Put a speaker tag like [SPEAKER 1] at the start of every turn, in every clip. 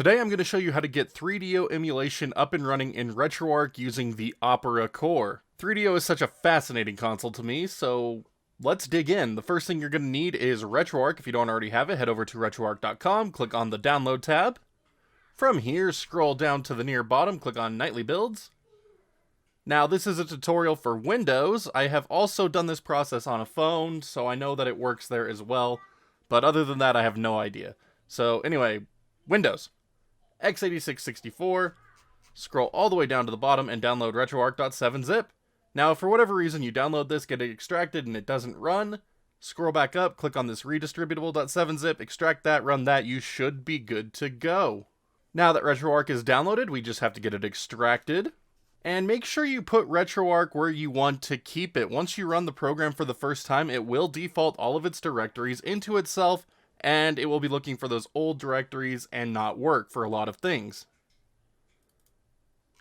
[SPEAKER 1] Today I'm going to show you how to get 3DO emulation up and running in RetroArch using the Opera core. 3DO is such a fascinating console to me, so let's dig in. The first thing you're going to need is RetroArch. If you don't already have it, head over to retroarch.com, click on the download tab. From here, scroll down to the near bottom, click on Nightly Builds. Now this is a tutorial for Windows. I have also done this process on a phone, so I know that it works there as well. But other than that, I have no idea. So anyway, Windows. x86-64, scroll all the way down to the bottom and download retroarch.7-zip. Now, if for whatever reason you download this, get it extracted, and it doesn't run, scroll back up, click on this redistributable.7-zip, extract that, run that, you should be good to go. Now that RetroArch is downloaded, we just have to get it extracted. And make sure you put RetroArch where you want to keep it. Once you run the program for the first time, it will default all of its directories into itself, and it will be looking for those old directories and not work for a lot of things.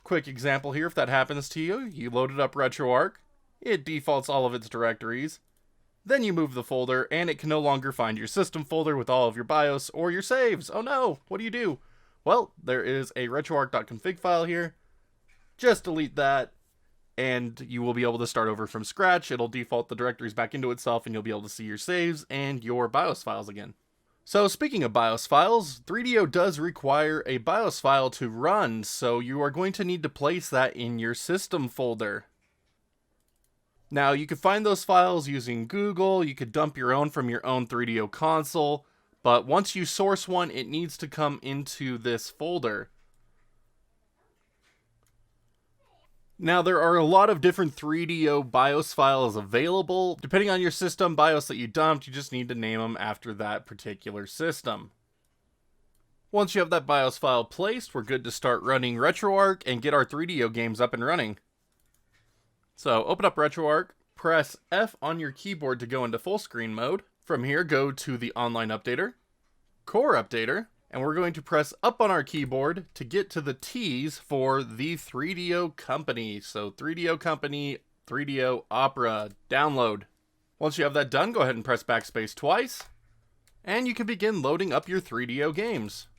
[SPEAKER 1] Quick example here, if that happens to you, you loaded up RetroArch, it defaults all of its directories, then you move the folder, and it can no longer find your system folder with all of your BIOS or your saves. Oh no, what do you do? Well, there is a retroarch.config file here. Just delete that, and you will be able to start over from scratch. It'll default the directories back into itself, and you'll be able to see your saves and your BIOS files again. So speaking of BIOS files, 3DO does require a BIOS file to run, so you are going to need to place that in your system folder. Now, you can find those files using Google, you could dump your own from your own 3DO console, but once you source one, it needs to come into this folder. Now, there are a lot of different 3DO BIOS files available. Depending on your system BIOS that you dumped, you just need to name them after that particular system. Once you have that BIOS file placed, we're good to start running RetroArch and get our 3DO games up and running. So, open up RetroArch, press F on your keyboard to go into full screen mode. From here, go to the Online Updater, Core Updater, and we're going to press up on our keyboard to get to the T's for the 3DO Company. So 3DO Company, 3DO Opera, download. Once you have that done, go ahead and press backspace twice, and you can begin loading up your 3DO games.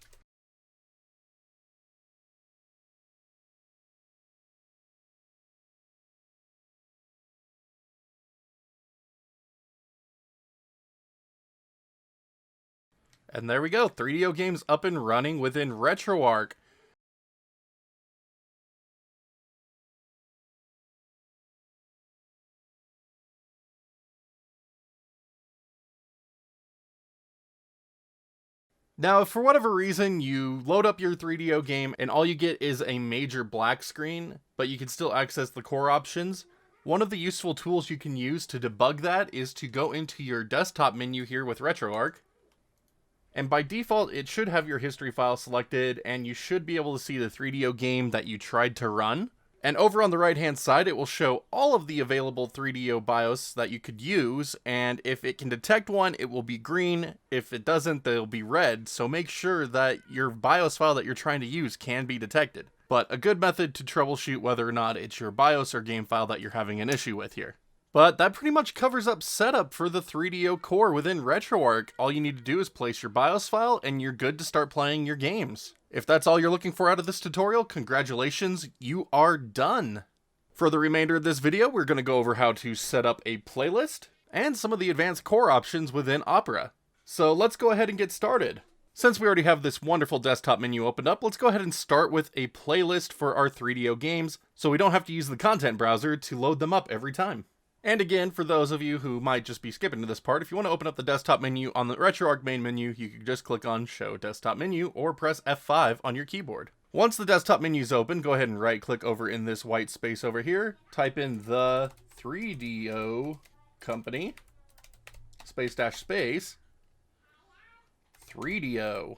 [SPEAKER 1] And there we go, 3DO games up and running within RetroArch. Now, if for whatever reason you load up your 3DO game and all you get is a major black screen, but you can still access the core options, one of the useful tools you can use to debug that is to go into your desktop menu here with RetroArch. And by default, it should have your history file selected, and you should be able to see the 3DO game that you tried to run. And over on the right-hand side, it will show all of the available 3DO BIOS that you could use, and if it can detect one, it will be green. If it doesn't, they'll be red, so make sure that your BIOS file that you're trying to use can be detected. But a good method to troubleshoot whether or not it's your BIOS or game file that you're having an issue with here. But that pretty much covers up setup for the 3DO core within RetroArch. All you need to do is place your BIOS file and you're good to start playing your games. If that's all you're looking for out of this tutorial, congratulations, you are done. For the remainder of this video, we're going to go over how to set up a playlist and some of the advanced core options within Opera. So let's go ahead and get started. Since we already have this wonderful desktop menu opened up, let's go ahead and start with a playlist for our 3DO games so we don't have to use the content browser to load them up every time. And again, for those of you who might just be skipping to this part, if you want to open up the desktop menu on the RetroArch main menu, you can just click on Show Desktop Menu or press F5 on your keyboard. Once the desktop menu is open, go ahead and right-click over in this white space over here, type in the 3DO Company, space, 3DO.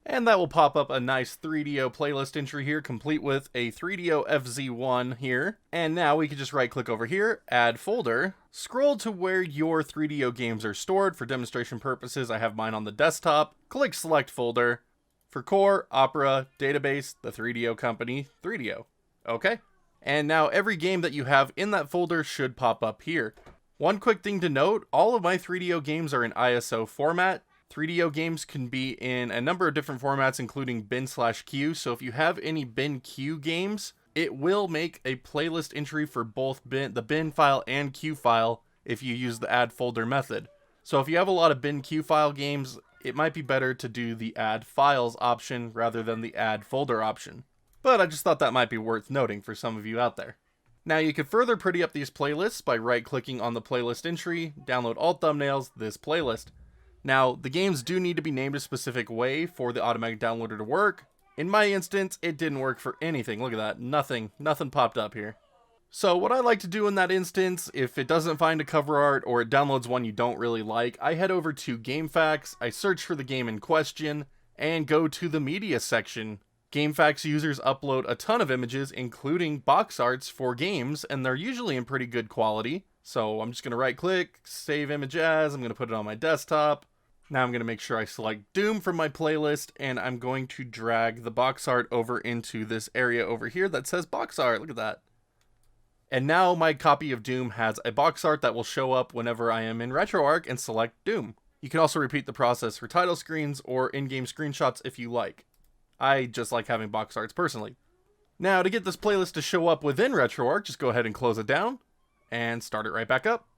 [SPEAKER 1] And that will pop up a nice 3DO playlist entry here, complete with a 3DO FZ1 here. And now we can just right click over here, add folder, scroll to where your 3DO games are stored. For demonstration purposes, I have mine on the desktop. Click select folder. For core, Opera, database, the 3DO Company, 3DO. Okay. And now every game that you have in that folder should pop up here. One quick thing to note, all of my 3DO games are in ISO format. 3DO games can be in a number of different formats, including bin/queue, so if you have any bin queue games, it will make a playlist entry for both the bin file and queue file if you use the add folder method. So if you have a lot of bin queue file games, it might be better to do the add files option rather than the add folder option. But I just thought that might be worth noting for some of you out there. Now you can further pretty up these playlists by right-clicking on the playlist entry, download all thumbnails, this playlist. Now, the games do need to be named a specific way for the automatic downloader to work. In my instance, it didn't work for anything. Look at that, nothing popped up here. So what I like to do in that instance, if it doesn't find a cover art or it downloads one you don't really like, I head over to GameFAQs, I search for the game in question, and go to the media section. GameFAQs users upload a ton of images, including box arts for games, and they're usually in pretty good quality. So I'm just going to right click, save image as, I'm going to put it on my desktop. Now I'm going to make sure I select Doom from my playlist, and I'm going to drag the box art over into this area over here that says box art. Look at that. And now my copy of Doom has a box art that will show up whenever I am in RetroArch and select Doom. You can also repeat the process for title screens or in-game screenshots if you like. I just like having box arts personally. Now to get this playlist to show up within RetroArch, just go ahead and close it down and start it right back up.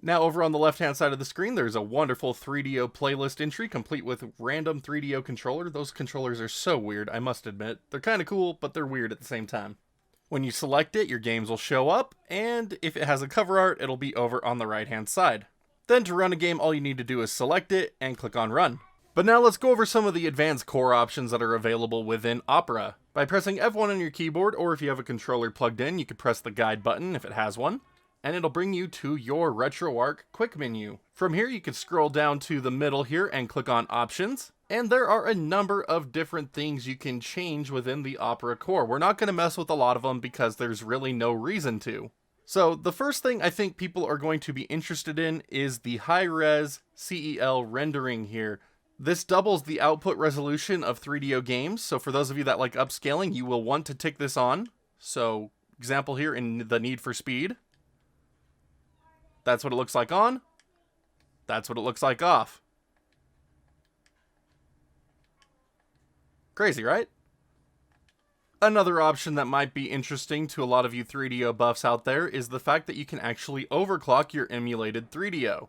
[SPEAKER 1] Now over on the left hand side of the screen there's a wonderful 3DO playlist entry complete with random 3DO controller. Those controllers are so weird, I must admit. They're kind of cool, but they're weird at the same time. When you select it, your games will show up, and if it has a cover art, it'll be over on the right hand side. Then to run a game, all you need to do is select it and click on Run. But now let's go over some of the advanced core options that are available within Opera. By pressing F1 on your keyboard, or if you have a controller plugged in, you can press the guide button if it has one, and it'll bring you to your RetroArch quick menu. From here, you can scroll down to the middle here and click on Options. And there are a number of different things you can change within the Opera core. We're not going to mess with a lot of them because there's really no reason to. So the first thing I think people are going to be interested in is the high-res CEL rendering here. This doubles the output resolution of 3DO games, so for those of you that like upscaling, you will want to tick this on. So, example here in the Need for Speed. That's what it looks like on. That's what it looks like off. Crazy, right? Another option that might be interesting to a lot of you 3DO buffs out there is the fact that you can actually overclock your emulated 3DO.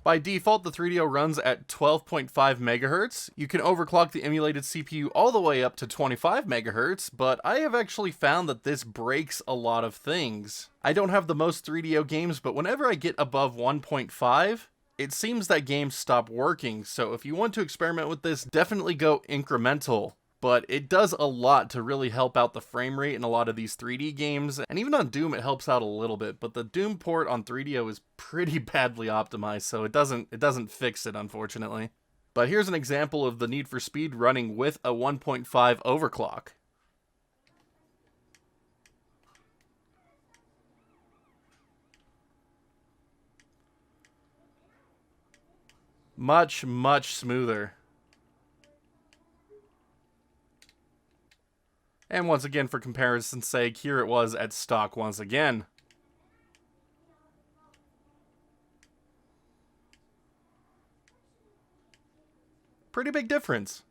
[SPEAKER 1] By default, the 3DO runs at 12.5 MHz. You can overclock the emulated CPU all the way up to 25 MHz, but I have actually found that this breaks a lot of things. I don't have the most 3DO games, but whenever I get above 1.5, it seems that games stop working, so if you want to experiment with this, definitely go incremental. But it does a lot to really help out the frame rate in a lot of these 3D games, and even on Doom it helps out a little bit, but the Doom port on 3DO is pretty badly optimized, so it doesn't fix it, unfortunately. But here's an example of the Need for Speed running with a 1.5 overclock. Much, much smoother. And once again, for comparison's sake, here it was at stock once again. Pretty big difference.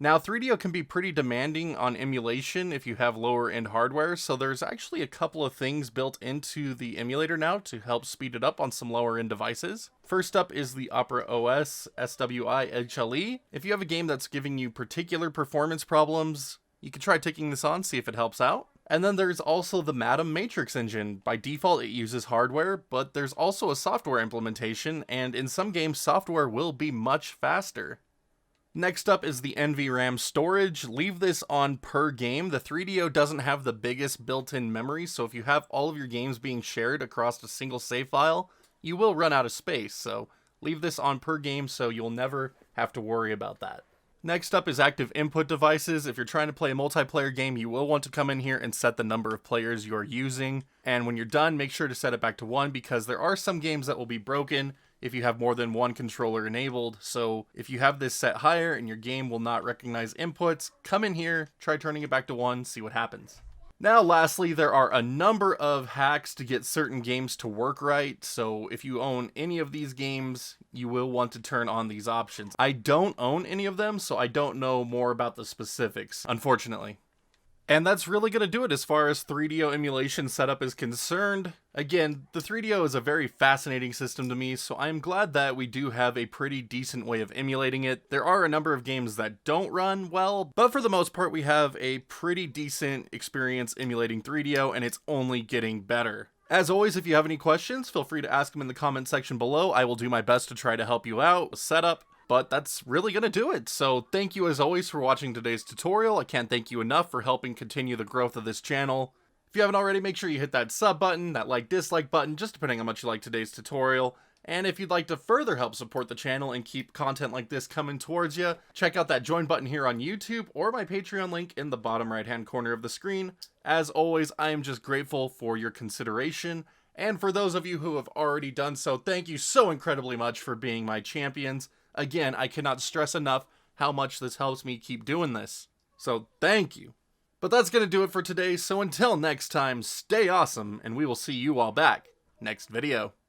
[SPEAKER 1] Now, 3DO can be pretty demanding on emulation if you have lower end hardware, so there's actually a couple of things built into the emulator now to help speed it up on some lower end devices. First up is the Opera OS SWI HLE. If you have a game that's giving you particular performance problems, you can try ticking this on, see if it helps out. And then there's also the Madam Matrix engine. By default, it uses hardware, but there's also a software implementation, and in some games, software will be much faster. Next up is the Env Ram Storage. Leave this on per game. The 3DO doesn't have the biggest built-in memory, so if you have all of your games being shared across a single save file, you will run out of space, so leave this on per game so you'll never have to worry about that. Next up is active input devices. If you're trying to play a multiplayer game, you will want to come in here and set the number of players you're using. And when you're done, make sure to set it back to 1 because there are some games that will be broken if you have more than one controller enabled. So if you have this set higher and your game will not recognize inputs, come in here, try turning it back to 1, see what happens. Now, lastly, there are a number of hacks to get certain games to work right, so if you own any of these games, you will want to turn on these options. I don't own any of them, so I don't know more about the specifics, unfortunately. And that's really going to do it as far as 3DO emulation setup is concerned. Again, the 3DO is a very fascinating system to me, so I'm glad that we do have a pretty decent way of emulating it. There are a number of games that don't run well, but for the most part we have a pretty decent experience emulating 3DO, and it's only getting better. As always, if you have any questions, feel free to ask them in the comment section below. I will do my best to try to help you out with setup. But that's really going to do it. So thank you as always for watching today's tutorial. I can't thank you enough for helping continue the growth of this channel. If you haven't already, make sure you hit that sub button, that like-dislike button, just depending on how much you like today's tutorial. And if you'd like to further help support the channel and keep content like this coming towards you, check out that join button here on YouTube or my Patreon link in the bottom right-hand corner of the screen. As always, I am just grateful for your consideration. And for those of you who have already done so, thank you so incredibly much for being my champions. Again, I cannot stress enough how much this helps me keep doing this. So thank you. But that's going to do it for today, so until next time, stay awesome, and we will see you all back next video.